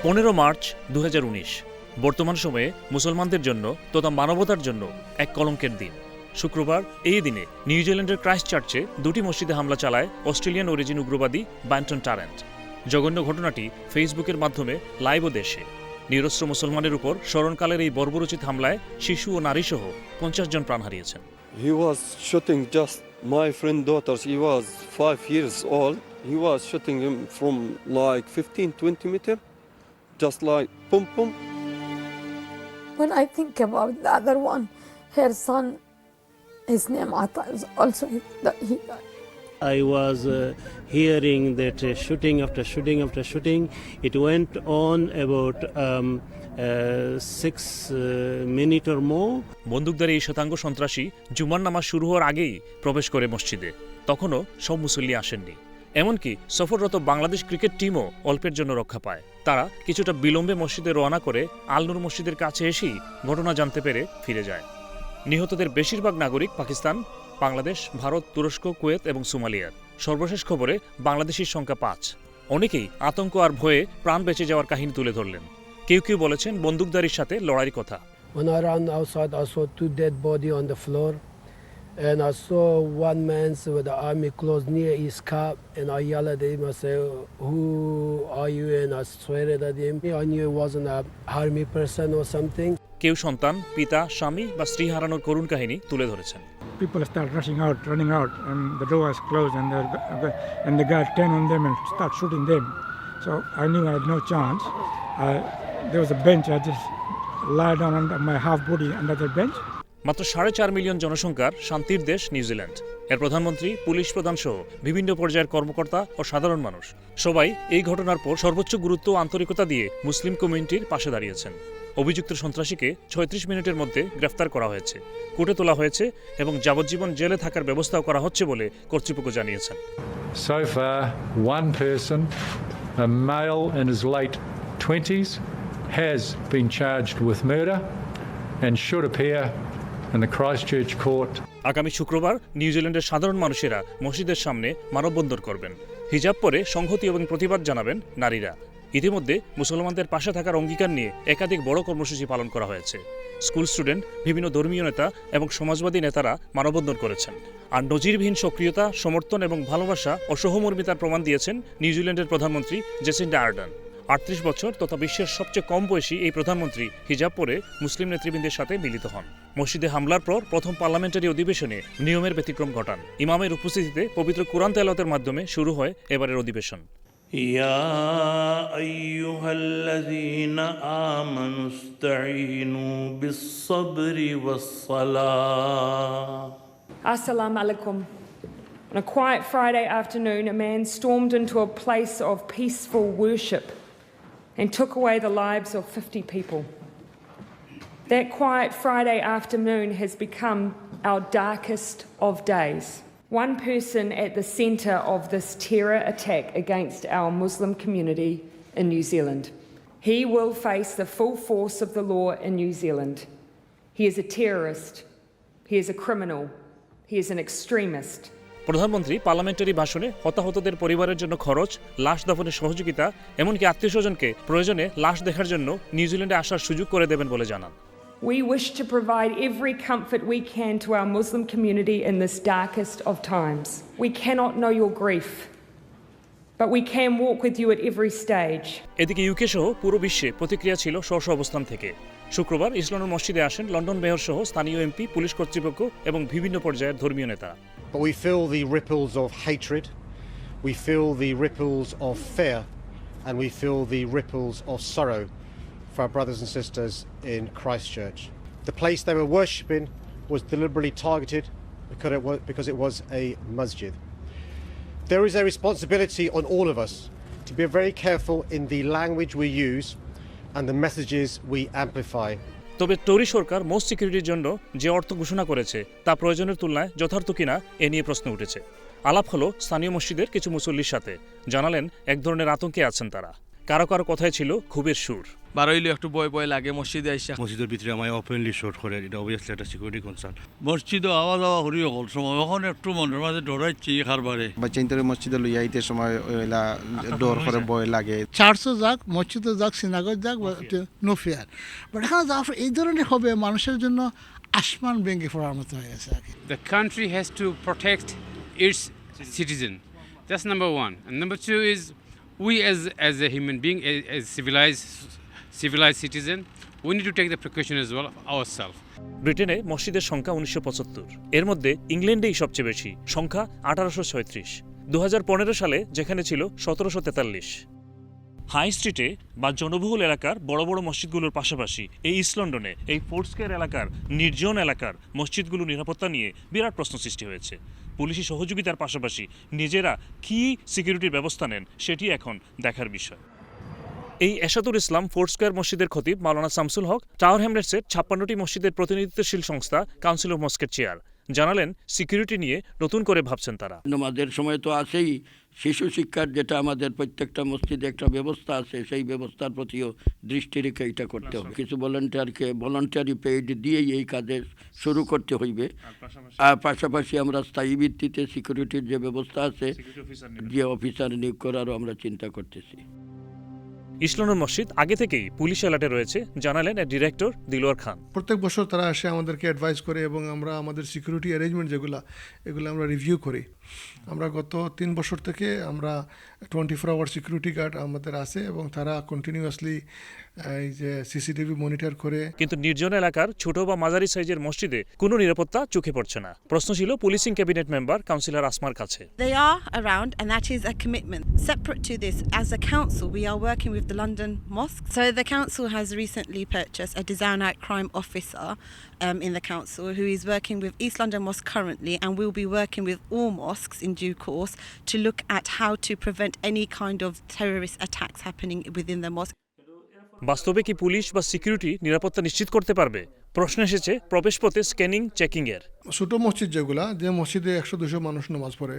15 March 2019 বর্তমান সময়ে মুসলমানদের জন্য তথা মানবতার জন্য এক কলঙ্কের দিন। শুক্রবার এই দিনে নিউজিল্যান্ডের ক্রাইস্টচার্চে দুটি মসজিদে হামলা চালায় অস্ট্রেলিয়ান অরিজিন উগ্রবাদী ব্যান্টন টারেন্ট। জঘন্য ঘটনাটি ফেসবুকের মাধ্যমে লাইভও দেশে। নিরস্ত্র মুসলমানের উপর স্মরণকালের এই বর্বরোচিত হামলায় শিশু ও নারীসহ 50 জন প্রাণ হারিয়েছেন। He was shooting just my friend daughters. He was 5 years old. He was shooting him from like 15-20 meters, just like pum pum. When I think about the other one, her son, his name Ata, is also he died. I was hearing that shooting after shooting after shooting. It went on about 6 minutes or more. বন্দুকধারী এই শতাঙ্গ সন্ত্রাসী জুমার নামাজ শুরু হওয়ার আগেই প্রবেশ করে মসজিদে। তখনও সব মুসল্লি আসেননি। এমনকি সফররত বাংলাদেশ ক্রিকেট টিমও অল্পের জন্য রক্ষা পায়। তারা কিছুটা বিলম্বে মসজিদে রওনা করে আল-নূর মসজিদের কাছে এসেই ঘটনা জানতে পেরে ফিরে যায়। নিহতদের বেশিরভাগ নাগরিক পাকিস্তান, বাংলাদেশ, ভারত, তুরস্ক, কুয়েত এবং সোমালিয়ার। সর্বশেষ খবরে বাংলাদেশির সংখ্যা 5। অনেকেই আতঙ্ক আর ভয়ে প্রাণ বেঁচে যাওয়ার কাহিনী তুলে ধরলেন। কেউ কেউ বলেছেন বন্দুকধারীর সাথে লড়াইয়ের কথা। When I ran outside, I saw 2 dead bodies on the floor, and I saw one man with the army clothes near his car, and I yelled at him. I said, "Who are you?" And I swear at him. I knew he wasn't an army person or something. কেউ সন্তান, পিতা, স্বামী বা স্ত্রী হারানোর করুণ কাহিনী তুলে ধরেছেন। People start running out, and the door was closed, and the guy turned on them and start shooting them. So I knew I had no chance. There was a bench. I just lie down under my half body under the bench. মাত্র 4.5 million জনসংখ্যার শান্তির দেশ New Zealand. এর প্রধানমন্ত্রী, police প্রধান সহ বিভিন্ন পর্যায়ের কর্মকর্তা ও সাধারণ মানুষ সবাই এই ঘটনার পর সর্বোচ্চ গুরুত্ব ও আন্তরিকতা দিয়ে মুসলিম কমিউনিটির পাশে দাঁড়িয়েছেন। অভিযুক্ত সন্ত্রাসীকে 36 মিনিটের মধ্যে গ্রেফতার করা হয়েছে, কোর্টে তোলা হয়েছে এবং যাবজ্জীবন জেলে থাকার ব্যবস্থাও করা হচ্ছে বলে কর্তৃপক্ষ জানিয়েছেন। So far, one person, a male in his late 20s, has been charged with murder and should appear in the Christchurch court. আগামী শুক্রবার নিউজিল্যান্ডের সাধারণ মানুষেরা মসজিদের সামনে মানববন্ধন করবেন। হিজাব পরে সংহতি এবং প্রতিবাদ জানাবেন নারীরা। ইতিমধ্যে মুসলমানদের পাশে থাকার অঙ্গীকার নিয়ে একাধিক বড় কর্মসূচি পালন করা হয়েছে। স্কুল স্টুডেন্ট, বিভিন্ন ধর্মীয় নেতা এবং সমাজবাদী নেতারা মানববন্ধন করেছেন। আর নজিরবিহীন সক্রিয়তা, সমর্থন এবং ভালোবাসা ও সহমর্মিতার প্রমাণ দিয়েছেন নিউজিল্যান্ডের প্রধানমন্ত্রী জেসিন্ডা আর্ডার্ন। 38 বছর তথা বিশ্বের সবচেয়ে কম বয়সী এই প্রধানমন্ত্রী হিজাব পরে মুসলিম নেতৃবৃন্দের সাথে মিলিত হন। মসজিদে হামলার পর প্রথম পার্লামেন্টারি অধিবেশনে নিয়মের ব্যতিক্রম ঘটান। ইমামের উপস্থিতিতে পবিত্র কুরআন তেলাওয়াতের মাধ্যমে শুরু হয় এবারের অধিবেশন। ইয়া আইয়ুহাল্লাযীনা আমানু ইসতাঈনু বিস-সাবরি ওয়াস-সালাহ। Assalamu alaikum. On a quiet Friday afternoon, a man stormed into a place of peaceful worship and took away the lives of 50 people. That quiet Friday afternoon has become our darkest of days. One person at the centre of this terror attack against our Muslim community in New Zealand. He will face the full force of the law in New Zealand. He is a terrorist. He is a criminal. He is an extremist. প্রধানমন্ত্রী parliamentary ভাষণে হতাহতদের পরিবারের জন্য খরচ, লাশ দাফনের সহযোগিতা, এমনকি আত্মীয়স্বজনকে প্রয়োজনে লাশ দেখার জন্য নিউজিল্যান্ডে আসার সুযোগ করে দেবেন বলে জানান। We wish to provide every comfort we can to our Muslim community in this darkest of times. We cannot know your grief, but we can walk with you at every stage. এদিকে UK সহ পুরো বিশ্বে প্রতিক্রিয়া ছিল স্ব অবস্থান থেকে। শুক্রবার ইসলামের মসজিদে আসেন লন্ডন মেয়র সহ স্থানীয় এমপি, পুলিশ কর্তৃপক্ষ এবং বিভিন্ন পর্যায়ের ধর্মীয় নেতা। But we feel the ripples of hatred, we feel the ripples of fear, and we feel the ripples of sorrow for our brothers and sisters in Christchurch. The place they were worshipping was deliberately targeted because it was a masjid. There is a responsibility on all of us to be very careful in the language we use and the messages we amplify. তবে টরি সরকার most সিকিউরিটির জন্য যে অর্থ ঘোষণা করেছে তা প্রয়োজনের তুলনায় যথার্থ কিনা এ নিয়ে প্রশ্ন উঠেছে। আলাপ হলো স্থানীয় মসজিদের কিছু মুসল্লির সাথে। জানালেন এক ধরনের আতঙ্কে আছেন তারা। কারো কারো কথায় ছিল ক্ষোভের সুর। বারোইলে একটু ভয় ভয় লাগে মসজিদে আইসা। মসজিদের ভিতরে আমায় ওপেনলি শোট করে, এটা অবভিয়াসলি একটা সিকিউরিটি কনসার্ন। মসজিদে আওয়া যাওয়া করি সকল সময়, এখন একটু মনের মাঝে ডরাইছি খারবারে। বাচ্চা ইন্তরে মসজিদে লইয়া আইতে সময় ডর করে ভয় লাগে। চার্চও যাক, মসজিদও যাক, সিনাগজ যাক, নো ফেয়ার। বাট এখানে যাওয়ার এই ধরনের হবে মানুষের জন্য আসমান ভেঙে পড়ার মতো হয়ে গেছে আর কি। The country has to protect its citizen. That's number one. And number two is we as a human being, as civilized citizen, we need to take the precaution as well ourselves. ব্রিটেনে মসজিদের সংখ্যা 1975, এর মধ্যে ইংল্যান্ডেই সবচেয়ে বেশি, সংখ্যা 1836। 2015 সালে যেখানে ছিল 1743। হাই স্ট্রিটে বা জনবহুল এলাকার বড় বড় মসজিদগুলোর পাশাপাশি এই ইস্ট লন্ডনে এই ফোর্টস্কয়ার এলাকার নির্জন এলাকার মসজিদগুলোর নিরাপত্তা নিয়ে বিরাট প্রশ্ন সৃষ্টি হয়েছে। পুলিশি সহযোগিতার পাশাপাশি নিজেরা কী সিকিউরিটির ব্যবস্থা নেন সেটি এখন দেখার বিষয়। এই এশাতুল ইসলাম ফোর্টস্কয়ার মসজিদের খতিব মাওলানা শামসুল হক টাওয়ার হ্যামলেটসের 56টি মসজিদের প্রতিনিধিত্বশীল সংস্থা কাউন্সিল অফ মস্কের চেয়ার জানালেন সিকিউরিটি নিয়ে নতুন করে ভাবছেন তারা। নামাজের সময় তো আছেই, শিশু শিক্ষার যেটা আমাদের প্রত্যেকটা মসজিদে একটা ব্যবস্থা আছে, সেই ব্যবস্থার প্রতিও দৃষ্টি রেখে এটা করতে হবে। কিছু ভলান্টিয়ারি পেইড দিয়েই এই কাজে শুরু করতে হইবে। আর পাশাপাশি আমরা স্থায়ী ভিত্তিতে সিকিউরিটির যে ব্যবস্থা আছে, যে অফিসার নিয়োগ করারও আমরা চিন্তা করতেছি। ইস্ট লন্ডন মসজিদ আগে থেকেই পুলিশ অ্যালার্টে রয়েছে, জানালেন এর ডিরেক্টর দিলওয়ার খান। প্রত্যেক বছর তারা এসে আমাদেরকে অ্যাডভাইস করে এবং আমরা আমাদের সিকিউরিটি অ্যারেঞ্জমেন্ট এগুলো আমরা রিভিউ করি। আমরা গত 3 বছর থেকে আমরা 24 আওয়ার সিকিউরিটি গার্ড আমাদের আছে এবং তারা কন্টিনিউয়াসলি এই যে সিসিটিভি মনিটর করে। কিন্তু নির্জন এলাকার ছোট বা মাঝারি সাইজের মসজিদে কোনো নিরাপত্তা চোখে পড়ছে না। প্রশ্ন ছিল পুলিশিং ক্যাবিনেট মেম্বার কাউন্সিলর আসমার কাছে। They are around and that is a commitment. Separate to this, as a council we are working with the London Mosque. So the council has recently purchased a disowned crime officer in the council who is working with East London Mosque currently and will be working with all mosques in due course to look at how to prevent any kind of terrorist attacks happening within the mosque. বাস্তবে কি police বা security নিরাপত্তা নিশ্চিত করতে পারবে? প্রশ্ন এসেছে প্রবেশপথে স্ক্যানিং চেকিং এর। ছোটো মসজিদ যে মসজিদে 100-200 মানুষ নামাজ পড়ে,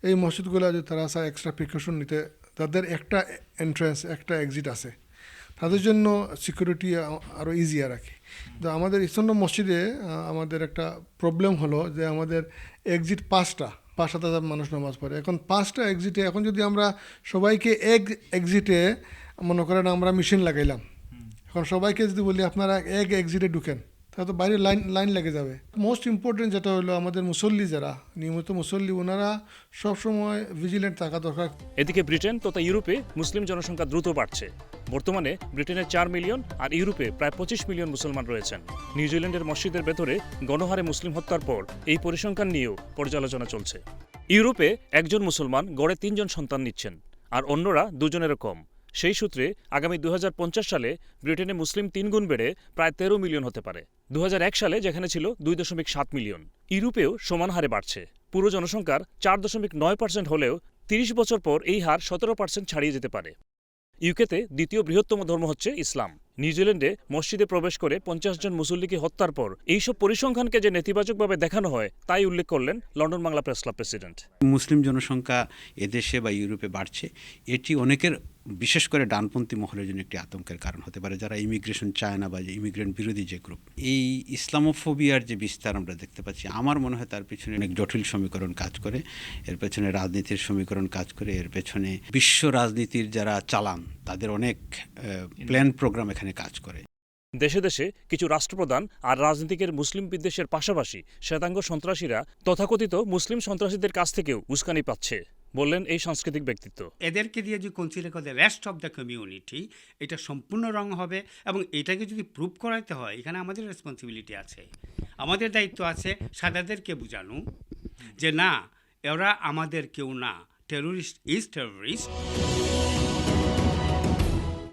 এই মসজিদগুলো যে তারা এক্সট্রা প্রিকশন নিতে, তাদের একটা এন্ট্রান্স একটা এক্সিট আছে, তাদের জন্য সিকিউরিটি আরও ইজিয়ার রাখে। তো আমাদের ইস্ট মসজিদে আমাদের একটা প্রবলেম হলো যে আমাদের এক্সিট 5,000 মানুষ নামাজ পড়ে। এখন 5টা এক্সিটে, এখন যদি আমরা সবাইকে এক্সিটে মনে করেন আমরা মেশিন লাগাইলাম, এখন সবাইকে যদি বলি আপনারা এক্সিটে ঢুকেন, তাহলে তো বাইরে লাইন লেগে যাবে। মোস্ট ইম্পর্টেন্ট যেটা হলো আমাদের মুসল্লি, যারা নিয়মিত মুসল্লি, ওনারা সবসময় ভিজিলেন্ট থাকা দরকার। এদিকে ব্রিটেন তথা ইউরোপে মুসলিম জনসংখ্যা দ্রুত বাড়ছে। বর্তমানে ব্রিটেনে 4 মিলিয়ন আর ইউরোপে প্রায় 25 মিলিয়ন মুসলমান রয়েছেন। নিউজিল্যান্ডের মসজিদের ভেতরে গণহারে মুসলিম হত্যার পর এই পরিসংখ্যান নিয়েও পর্যালোচনা চলছে। ইউরোপে একজন মুসলমান গড়ে 3 জন সন্তান নিচ্ছেন, আর অন্যরা 2 জনেরও কম। সেই সূত্রে আগামী 2050 সালে ব্রিটেনে মুসলিম 3 গুণ বেড়ে প্রায় 13 মিলিয়ন হতে পারে। 2001 সালে যেখানে ছিল 2.7 মিলিয়ন। ইউরোপেও সমান হারে বাড়ছে। পুরো জনসংখ্যার 4.9% হলেও 30 বছর পর এই হার 17% ছাড়িয়ে যেতে পারে। ইউকেতে দ্বিতীয় বৃহত্তম ধর্ম হচ্ছে ইসলাম। নিউজিল্যান্ডে মসজিদে প্রবেশ করে 50 জন মুসল্লিকে হত্যার পর এইসব পরিসংখ্যানকে যে নেতিবাচকভাবে দেখানো হয় তাই উল্লেখ করলেন London Bangla press club president. মুসলিম জনসংখ্যা এদেশে বা ইউরোপে বাড়ছে, এটি অনেকের, বিশেষ করে ডানপন্থী মহলের জন্য একটি আতঙ্কের কারণ হতে পারে, যারা ইমিগ্রেশন চায় না বা যে ইমিগ্রেন্ট বিরোধী যে গ্রুপ। এই ইসলামোফোবিয়ার যে বিস্তার আমরা দেখতে পাচ্ছি, আমার মনে হয় তার পেছনে অনেক জটিল সমীকরণ কাজ করে, এর পেছনে রাজনীতির সমীকরণ কাজ করে, এর পেছনে বিশ্ব রাজনীতির যারা চালান তাদের অনেক প্ল্যান প্রোগ্রাম এখানে কাজ করে। দেশে দেশে কিছু রাষ্ট্রপ্রধান আর রাজনীতিকের মুসলিম বিদ্বেষের পাশাপাশি শ্বেতাঙ্গ সন্ত্রাসীরা তথাকথিত মুসলিম সন্ত্রাসীদের কাছ থেকেও উস্কানি পাচ্ছে, বললেন এই সাংস্কৃতিক ব্যক্তিত্ব। এদেরকে দিয়ে যে কনসিডার করে রেস্ট অফ দ্য কমিউনিটি, এটা সম্পূর্ণ রং হবে এবং এটাকে যদি প্রুভ করাতে হয়, এখানে আমাদের রেসপন্সিবিলিটি আছে, আমাদের দায়িত্ব আছে সাদাদেরকে বোঝানো যে না, এরা আমাদের কেউ না, টেরোরিস্ট ইজ টেরোরিস্ট।